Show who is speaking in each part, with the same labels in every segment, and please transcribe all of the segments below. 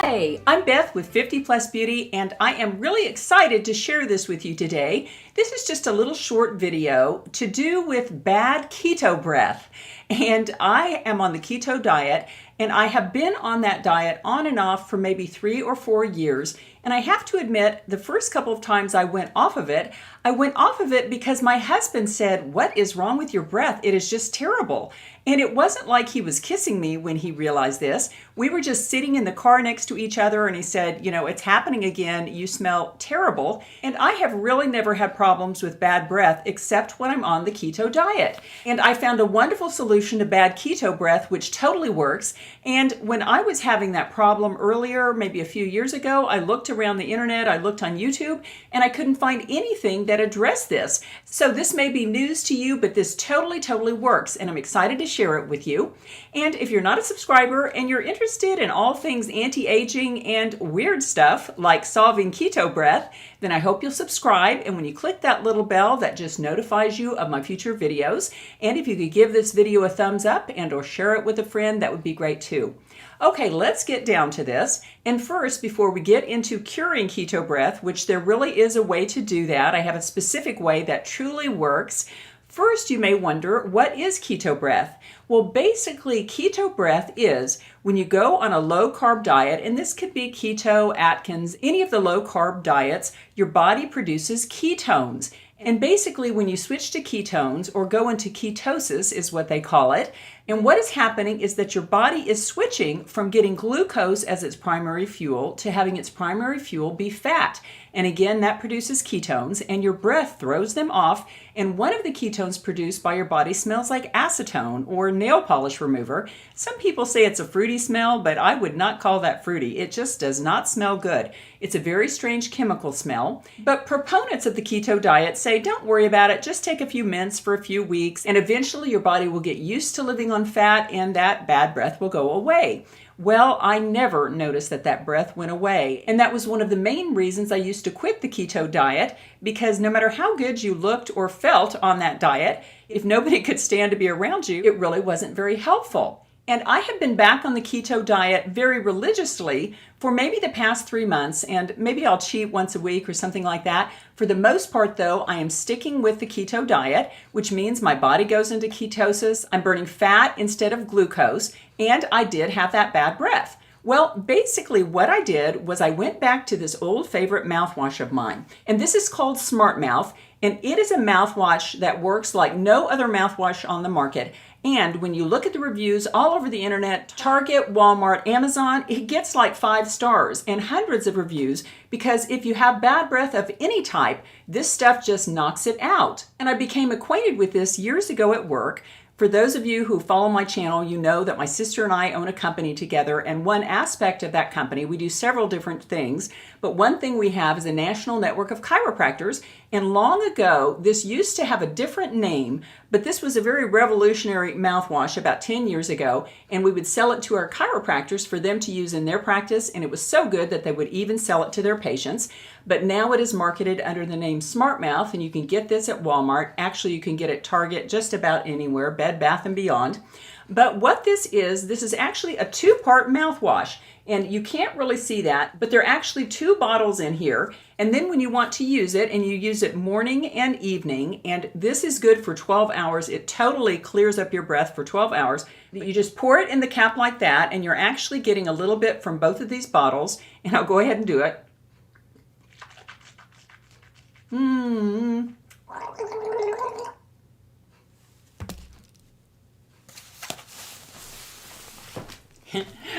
Speaker 1: Hey, I'm Beth with 50 Plus Beauty, and I am really excited to share this with you today. This is just a little short video to do with bad keto breath. And I am on the keto diet, and I have been on that diet on and off for maybe 3 or 4 years. And I have to admit, the first couple of times I went off of it because my husband said, "What is wrong with your breath? It is just terrible." And it wasn't like he was kissing me when he realized this. We were just sitting in the car next to each other, and he said, "It's happening again. You smell terrible." And I have really never had problems with bad breath except when I'm on the keto diet. And I found a wonderful solution to bad keto breath, which totally works. And when I was having that problem earlier, maybe a few years ago, I looked around the internet, I looked on YouTube, and I couldn't find anything that addressed this. So this may be news to you, but this totally works, and I'm excited to share it with you. And if you're not a subscriber and you're interested in all things anti-aging and weird stuff like solving keto breath, then I hope you'll subscribe. And when you click that little bell, that just notifies you of my future videos. And if you could give this video a thumbs up and or share it with a friend, that would be great too. Okay, let's get down to this. And first, before we get into curing keto breath, which there really is a way to do that, I have a specific way that truly works. First, you may wonder, what is keto breath? Well, basically, keto breath is when you go on a low-carb diet, and this could be keto, Atkins, any of the low-carb diets, your body produces ketones. And basically, when you switch to ketones or go into ketosis is what they call it, and what is happening is that your body is switching from getting glucose as its primary fuel to having its primary fuel be fat. And again, that produces ketones, and your breath throws them off, and one of the ketones produced by your body smells like acetone or nail polish remover. Some people say it's a fruity smell, but I would not call that fruity. It just does not smell good. It's a very strange chemical smell. But proponents of the keto diet say, don't worry about it, just take a few mints for a few weeks, and eventually your body will get used to living on fat, and that bad breath will go away. Well, I never noticed that breath went away. And that was one of the main reasons I used to quit the keto diet, because no matter how good you looked or felt on that diet, if nobody could stand to be around you, it really wasn't very helpful. And I have been back on the keto diet very religiously for maybe the past 3 months, and maybe I'll cheat once a week or something like that. For the most part, though, I am sticking with the keto diet, which means my body goes into ketosis, I'm burning fat instead of glucose, and I did have that bad breath. Well, basically what I did was I went back to this old favorite mouthwash of mine, and this is called Smart Mouth, and it is a mouthwash that works like no other mouthwash on the market. And when you look at the reviews all over the internet, Target, Walmart, Amazon, it gets like 5 stars and hundreds of reviews, because if you have bad breath of any type, this stuff just knocks it out. And I became acquainted with this years ago at work. For those of you who follow my channel, you know that my sister and I own a company together, and one aspect of that company, we do several different things, but one thing we have is a national network of chiropractors, and long ago, this used to have a different name, but this was a very revolutionary mouthwash about 10 years ago, and we would sell it to our chiropractors for them to use in their practice, and it was so good that they would even sell it to their patients. But now it is marketed under the name Smart Mouth, and you can get this at Walmart. Actually, you can get it at Target, just about anywhere, Bed Bath & Beyond. But what this is actually a 2-part mouthwash, and you can't really see that, but there are actually 2 bottles in here. And then when you want to use it, and you use it morning and evening, and this is good for 12 hours. It totally clears up your breath for 12 hours. You just pour it in the cap like that, and you're actually getting a little bit from both of these bottles, and I'll go ahead and do it.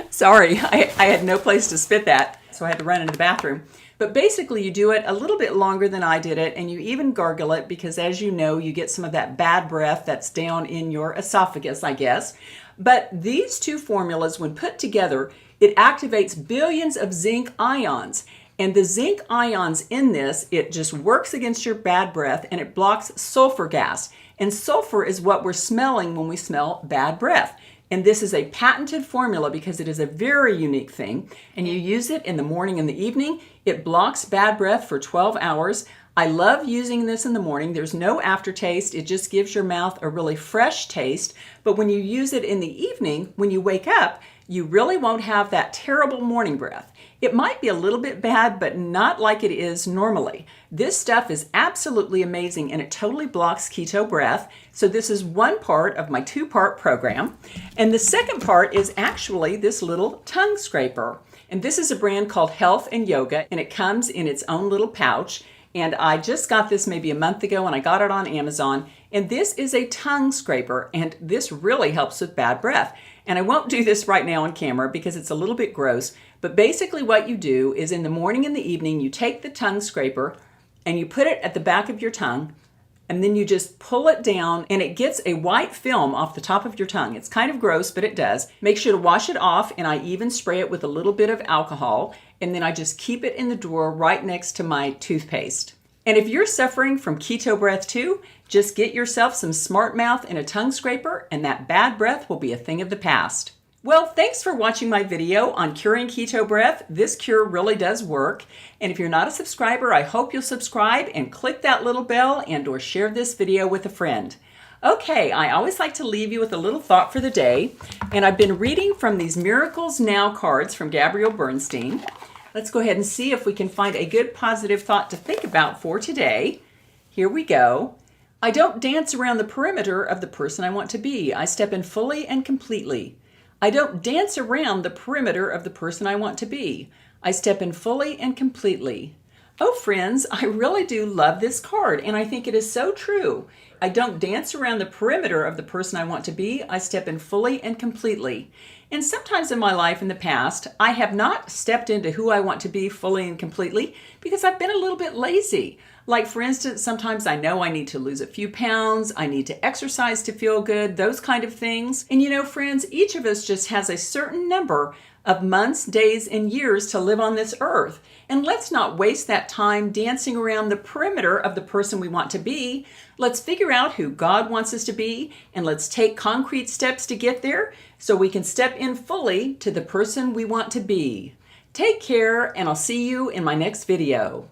Speaker 1: Sorry, I had no place to spit that, so I had to run into the bathroom. But basically, you do it a little bit longer than I did it, and you even gargle it, because as you know, you get some of that bad breath that's down in your esophagus, I guess. But these 2 formulas, when put together, it activates billions of zinc ions. And the zinc ions in this, it just works against your bad breath, and it blocks sulfur gas. And sulfur is what we're smelling when we smell bad breath. And this is a patented formula because it is a very unique thing. And you use it in the morning and the evening. It blocks bad breath for 12 hours. I love using this in the morning. There's no aftertaste. It just gives your mouth a really fresh taste. But when you use it in the evening, when you wake up, you really won't have that terrible morning breath. It might be a little bit bad, but not like it is normally. This stuff is absolutely amazing and it totally blocks keto breath. So this is one part of my two-part program. And the second part is actually this little tongue scraper. And this is a brand called Health and Yoga, and it comes in its own little pouch. And I just got this maybe a month ago and I got it on Amazon. And this is a tongue scraper, and this really helps with bad breath. And I won't do this right now on camera because it's a little bit gross, but basically what you do is in the morning and the evening, you take the tongue scraper and you put it at the back of your tongue, and then you just pull it down and it gets a white film off the top of your tongue. It's kind of gross, but it does. Make sure to wash it off, and I even spray it with a little bit of alcohol, and then I just keep it in the drawer right next to my toothpaste. And if you're suffering from keto breath too, just get yourself some smart mouth and a tongue scraper, and that bad breath will be a thing of the past. Well, thanks for watching my video on curing keto breath. This cure really does work. And if you're not a subscriber, I hope you'll subscribe and click that little bell and/or share this video with a friend. Okay, I always like to leave you with a little thought for the day. And I've been reading from these Miracles Now cards from Gabrielle Bernstein. Let's go ahead and see if we can find a good positive thought to think about for today. Here we go. I don't dance around the perimeter of the person I want to be. I step in fully and completely. I don't dance around the perimeter of the person I want to be. I step in fully and completely. Oh, friends, I really do love this card, and I think it is so true. I don't dance around the perimeter of the person I want to be. I step in fully and completely. And sometimes in my life in the past, I have not stepped into who I want to be fully and completely because I've been a little bit lazy. Like, for instance, sometimes I know I need to lose a few pounds, I need to exercise to feel good, those kind of things. And you know, friends, each of us just has a certain number of months, days, and years to live on this earth. And let's not waste that time dancing around the perimeter of the person we want to be. Let's figure out who God wants us to be, and let's take concrete steps to get there so we can step in fully to the person we want to be. Take care, and I'll see you in my next video.